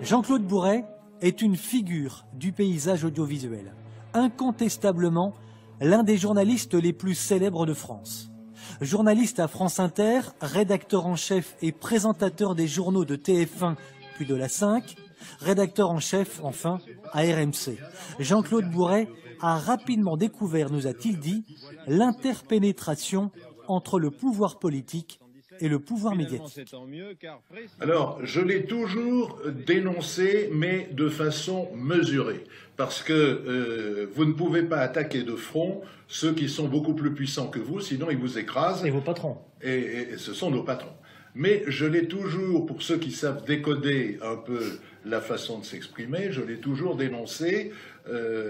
Jean-Claude Bourret est une figure du paysage audiovisuel, incontestablement l'un des journalistes les plus célèbres de France. Journaliste à France Inter, rédacteur en chef et présentateur des journaux de TF1 puis de la 5, rédacteur en chef enfin à RMC. Jean-Claude Bourret a rapidement découvert, nous a-t-il dit, l'interpénétration entre le pouvoir politique et le pouvoir médiatique. Alors, je l'ai toujours dénoncé, mais de façon mesurée, parce que vous ne pouvez pas attaquer de front ceux qui sont beaucoup plus puissants que vous, sinon ils vous écrasent. Et vos patrons. Et ce sont nos patrons. Mais je l'ai toujours, pour ceux qui savent décoder un peu la façon de s'exprimer, je l'ai toujours dénoncé.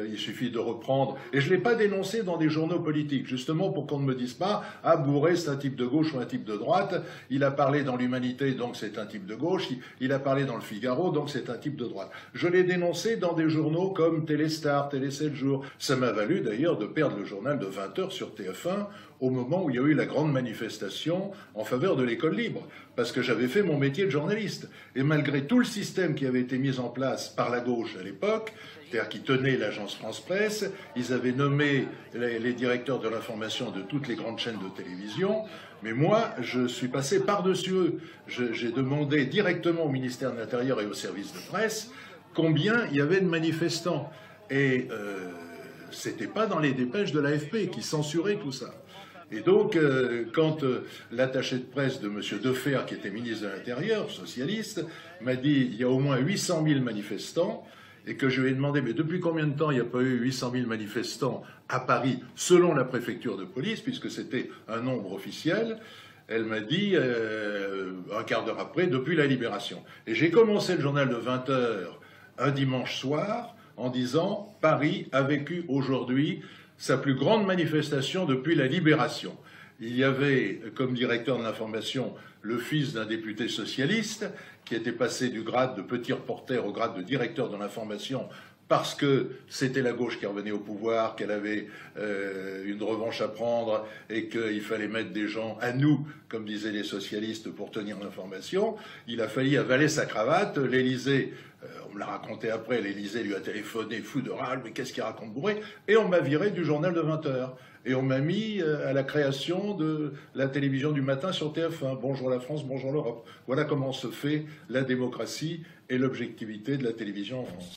Il suffit de reprendre. Et je ne l'ai pas dénoncé dans des journaux politiques, justement pour qu'on ne me dise pas « Ah, Bourret, c'est un type de gauche ou un type de droite. Il a parlé dans l'Humanité, donc c'est un type de gauche. Il a parlé dans le Figaro, donc c'est un type de droite. » Je l'ai dénoncé dans des journaux comme Téléstar, Télé 7 jours. Ça m'a valu d'ailleurs de perdre le journal de 20h sur TF1 au moment où il y a eu la grande manifestation en faveur de l'école libre, parce que j'avais fait mon métier de journaliste. Et malgré tout le système qui avait été mis en place par la gauche à l'époque, c'est-à-dire qui tenait l'agence France-Presse, ils avaient nommé les directeurs de l'information de toutes les grandes chaînes de télévision, mais moi, je suis passé par-dessus eux. J'ai demandé directement au ministère de l'Intérieur et au service de presse combien il y avait de manifestants. Et c'était pas dans les dépêches de l'AFP qui censurait tout ça. Et donc, quand l'attaché de presse de M. Defer, qui était ministre de l'Intérieur, socialiste, m'a dit il y a au moins 800 000 manifestants, et que je lui ai demandé mais depuis combien de temps il n'y a pas eu 800 000 manifestants à Paris, selon la préfecture de police, puisque c'était un nombre officiel, elle m'a dit un quart d'heure après, depuis la Libération. Et j'ai commencé le journal de 20h un dimanche soir en disant Paris a vécu aujourd'hui sa plus grande manifestation depuis la Libération. Il y avait comme directeur de l'information le fils d'un député socialiste qui était passé du grade de petit reporter au grade de directeur de l'information parce que c'était la gauche qui revenait au pouvoir, qu'elle avait une revanche à prendre et qu'il fallait mettre des gens à nous, comme disaient les socialistes, pour tenir l'information. Il a failli avaler sa cravate. L'Élysée, on me l'a raconté après, l'Élysée lui a téléphoné fou de rage, mais qu'est-ce qu'il raconte Bourret? Et on m'a viré du journal de 20h. Et on m'a mis à la création de la télévision du matin sur TF1. Bonjour la France, bonjour l'Europe. Voilà comment se fait la démocratie et l'objectivité de la télévision en France.